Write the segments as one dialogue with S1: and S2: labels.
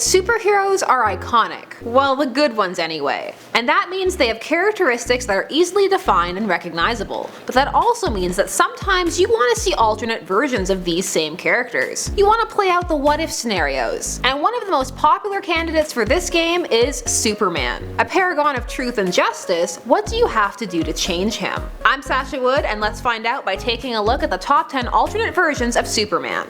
S1: Superheroes are iconic. Well, the good ones anyway. And that means they have characteristics that are easily defined and recognizable. But that also means that sometimes you want to see alternate versions of these same characters. You want to play out the what-if scenarios. And one of the most popular candidates for this game is Superman. A paragon of truth and justice, what do you have to do to change him? I'm Sasha Wood, and let's find out by taking a look at the top 10 alternate versions of Superman.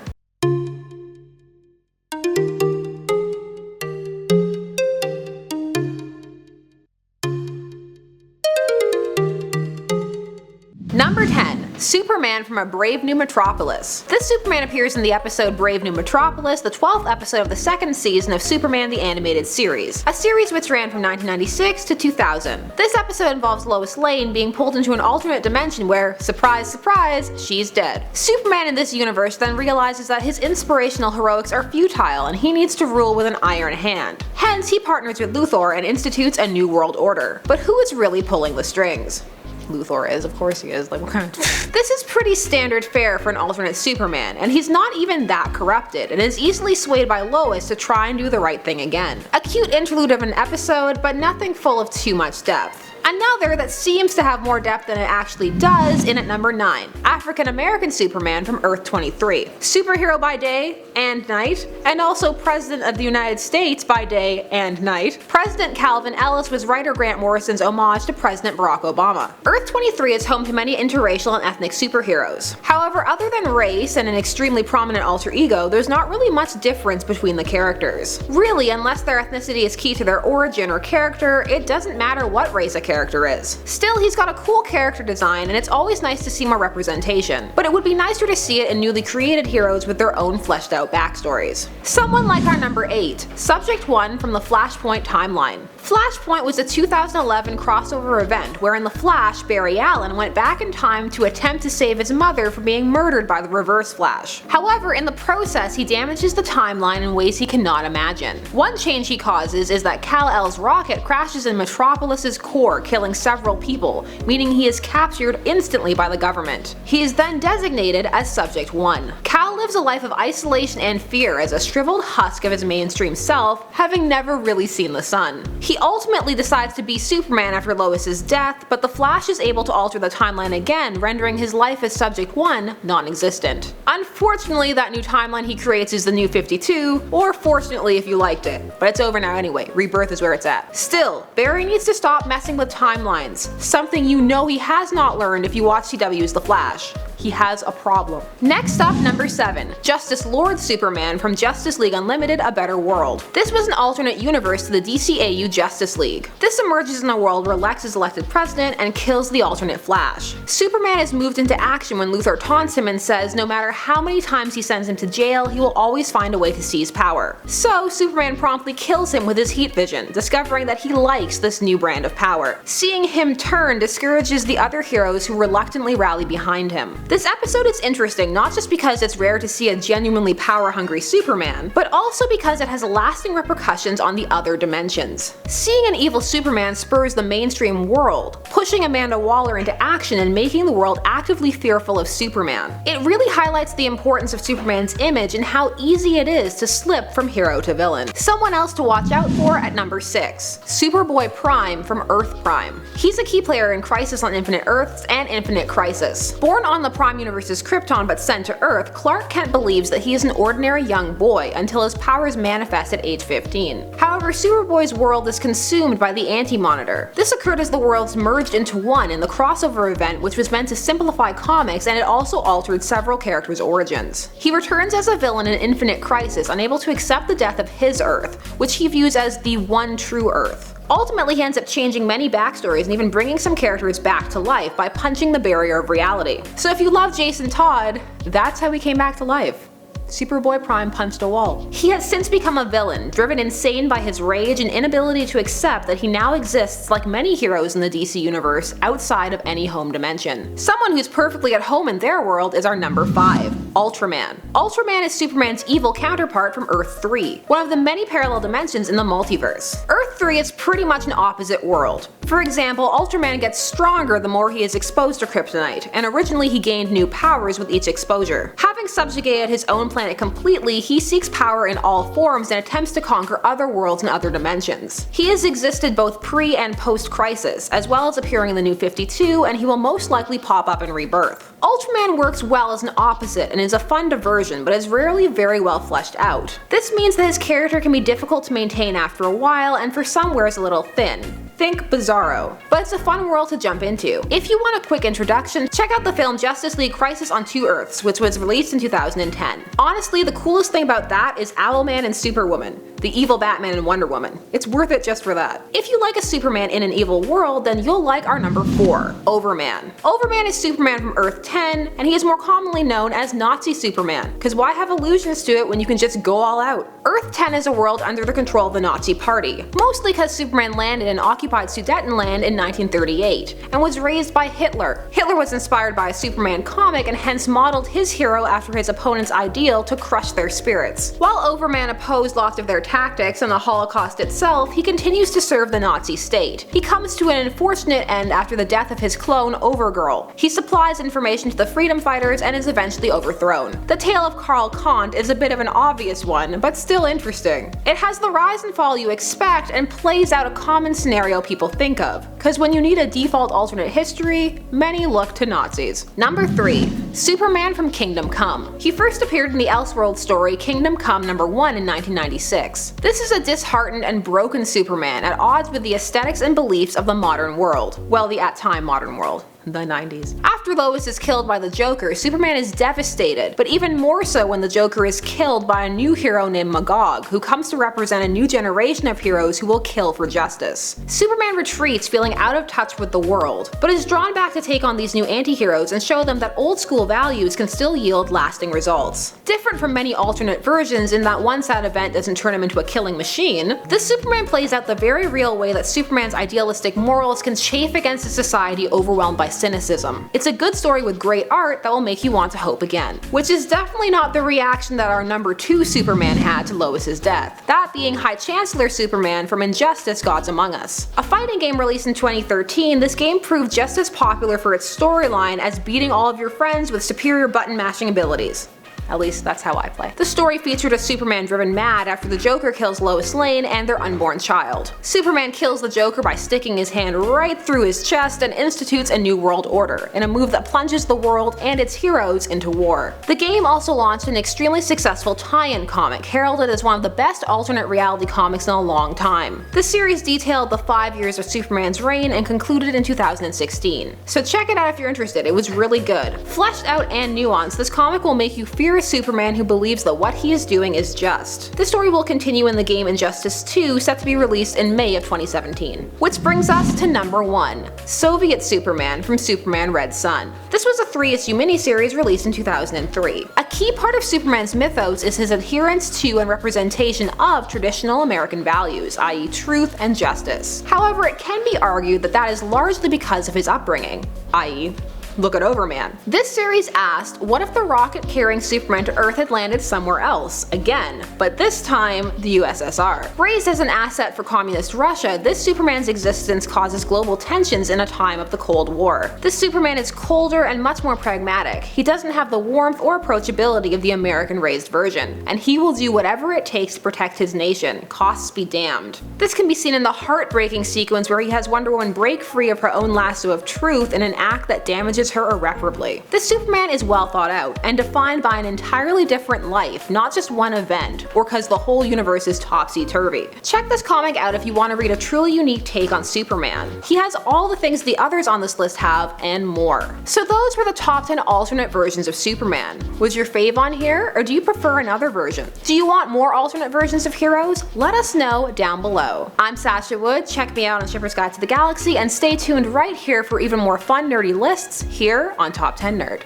S1: Number 10. Superman from A Brave New Metropolis. This Superman appears in the episode Brave New Metropolis, the 12th episode of the second season of Superman the Animated Series, a series which ran from 1996 to 2000. This episode involves Lois Lane being pulled into an alternate dimension where, surprise surprise, she's dead. Superman in this universe then realizes that his inspirational heroics are futile and he needs to rule with an iron hand. Hence, he partners with Luthor and institutes a new world order. But who is really pulling the strings? Luthor is, of course he is, like what kind of This is pretty standard fare for an alternate Superman, and he's not even that corrupted, and is easily swayed by Lois to try and do the right thing again. A cute interlude of an episode, but nothing full of too much depth. Another that seems to have more depth than it actually does in at number 9. African American Superman from Earth 23. Superhero by day and night, and also President of the United States by day and night. President Calvin Ellis was writer Grant Morrison's homage to President Barack Obama. Earth 23 is home to many interracial and ethnic superheroes. However, other than race and an extremely prominent alter ego, there's not really much difference between the characters. Really, unless their ethnicity is key to their origin or character, it doesn't matter what race a character is. Still, he's got a cool character design, and it's always nice to see more representation, but it would be nicer to see it in newly created heroes with their own fleshed out backstories. Someone like our number 8, Subject 1 from the Flashpoint timeline. Flashpoint was a 2011 crossover event wherein the Flash, Barry Allen, went back in time to attempt to save his mother from being murdered by the Reverse Flash. However, in the process, he damages the timeline in ways he cannot imagine. One change he causes is that Kal-El's rocket crashes in Metropolis's core, killing several people, meaning he is captured instantly by the government. He is then designated as Subject 1. Kal lives a life of isolation and fear as a shriveled husk of his mainstream self, having never really seen the sun. He ultimately decides to be Superman after Lois's death, but the Flash is able to alter the timeline again, rendering his life as Subject 1 non-existent. Unfortunately, that new timeline he creates is the New 52, or fortunately if you liked it. But it's over now anyway, rebirth is where it's at. Still, Barry needs to stop messing with timelines, something you know he has not learned if you watch CW's The Flash. He has a problem. Next up, number 7. Justice Lord Superman from Justice League Unlimited: A Better World. This was an alternate universe to the DCAU Justice League. This emerges in a world where Lex is elected president and kills the alternate Flash. Superman is moved into action when Luthor taunts him and says no matter how many times he sends him to jail, he will always find a way to seize power. So Superman promptly kills him with his heat vision, discovering that he likes this new brand of power. Seeing him turn discourages the other heroes who reluctantly rally behind him. This episode is interesting not just because it's rare to see a genuinely power-hungry Superman, but also because it has lasting repercussions on the other dimensions. Seeing an evil Superman spurs the mainstream world, pushing Amanda Waller into action and making the world actively fearful of Superman. It really highlights the importance of Superman's image and how easy it is to slip from hero to villain. Someone else to watch out for at number 6. Superboy Prime from Earth Prime. He's a key player in Crisis on Infinite Earths and Infinite Crisis. Born on the Prime Universe's Krypton but sent to Earth, Clark Kent believes that he is an ordinary young boy until his powers manifest at age 15. However, Superboy's world is consumed by the Anti-Monitor. This occurred as the worlds merged into one in the crossover event, which was meant to simplify comics, and it also altered several characters' origins. He returns as a villain in Infinite Crisis, unable to accept the death of his Earth, which he views as the one true Earth. Ultimately, he ends up changing many backstories and even bringing some characters back to life by punching the barrier of reality. So if you love Jason Todd, that's how he came back to life. Superboy Prime punched a wall. He has since become a villain, driven insane by his rage and inability to accept that he now exists like many heroes in the DC universe outside of any home dimension. Someone who's perfectly at home in their world is our number 5, Ultraman. Ultraman is Superman's evil counterpart from Earth 3, one of the many parallel dimensions in the multiverse. Earth 3 is pretty much an opposite world. For example, Ultraman gets stronger the more he is exposed to kryptonite, and originally he gained new powers with each exposure. Having subjugated his own planet planet completely, he seeks power in all forms and attempts to conquer other worlds and other dimensions. He has existed both pre- and post-Crisis, as well as appearing in the New 52, and he will most likely pop up in Rebirth. Ultraman works well as an opposite and is a fun diversion, but is rarely very well fleshed out. This means that his character can be difficult to maintain after a while, and for some wears a little thin. Think Bizarro. But it's a fun world to jump into. If you want a quick introduction, check out the film Justice League Crisis on Two Earths, which was released in 2010. Honestly, the coolest thing about that is Owlman and Superwoman, the evil Batman and Wonder Woman. It's worth it just for that. If you like a Superman in an evil world, then you'll like our number 4, Overman. Overman is Superman from Earth 10, and he is more commonly known as Nazi Superman, because why have allusions to it when you can just go all out? Earth 10 is a world under the control of the Nazi Party, mostly because Superman landed in occupied Sudetenland in 1938, and was raised by Hitler. Hitler was inspired by a Superman comic and hence modeled his hero after his opponent's ideal to crush their spirits. While Overman opposed lots of their tactics and the Holocaust itself, he continues to serve the Nazi state. He comes to an unfortunate end after the death of his clone, Overgirl. He supplies information to the freedom fighters and is eventually overthrown. The tale of Karl Kant is a bit of an obvious one, but still interesting. It has the rise and fall you expect and plays out a common scenario people think of, because when you need a default alternate history, many look to Nazis. Number 3. Superman from Kingdom Come. He first appeared in the Elseworld story Kingdom Come #1 in 1996. This is a disheartened and broken Superman at odds with the aesthetics and beliefs of the modern world. Well, the at-time modern world. The 90s. After Lois is killed by the Joker, Superman is devastated, but even more so when the Joker is killed by a new hero named Magog, who comes to represent a new generation of heroes who will kill for justice. Superman retreats, feeling out of touch with the world, but is drawn back to take on these new anti-heroes and show them that old school values can still yield lasting results. Different from many alternate versions in that one sad event doesn't turn him into a killing machine, this Superman plays out the very real way that Superman's idealistic morals can chafe against a society overwhelmed by cynicism. It's a good story with great art that will make you want to hope again. Which is definitely not the reaction that our number 2 Superman had to Lois's death, that being High Chancellor Superman from Injustice: Gods Among Us. A fighting game released in 2013, this game proved just as popular for its storyline as beating all of your friends with superior button mashing abilities. At least that's how I play. The story featured a Superman driven mad after the Joker kills Lois Lane and their unborn child. Superman kills the Joker by sticking his hand right through his chest and institutes a new world order, in a move that plunges the world and its heroes into war. The game also launched an extremely successful tie-in comic, heralded as one of the best alternate reality comics in a long time. The series detailed the 5 years of Superman's reign and concluded in 2016. So check it out if you're interested, it was really good. Fleshed out and nuanced, this comic will make you fear a Superman who believes that what he is doing is just. The story will continue in the game Injustice 2, set to be released in May of 2017. Which brings us to number 1, Soviet Superman from Superman Red Son. This was a 3-issue miniseries released in 2003. A key part of Superman's mythos is his adherence to and representation of traditional American values, i.e. truth and justice. However, it can be argued that that is largely because of his upbringing, i.e. look at Overman. This series asked, what if the rocket-carrying Superman to Earth had landed somewhere else, again, but this time the USSR. Raised as an asset for communist Russia, this Superman's existence causes global tensions in a time of the Cold War. This Superman is colder and much more pragmatic. He doesn't have the warmth or approachability of the American-raised version, and he will do whatever it takes to protect his nation, costs be damned. This can be seen in the heartbreaking sequence where he has Wonder Woman break free of her own lasso of truth in an act that damages her irreparably. This Superman is well thought out, and defined by an entirely different life, not just one event, or cause the whole universe is topsy-turvy. Check this comic out if you want to read a truly unique take on Superman. He has all the things the others on this list have, and more. So those were the top 10 alternate versions of Superman. Was your fave on here, or do you prefer another version? Do you want more alternate versions of heroes? Let us know down below. I'm Sasha Wood, check me out on Shipper's Guide to the Galaxy, and stay tuned right here for even more fun nerdy lists here on Top 10 Nerd.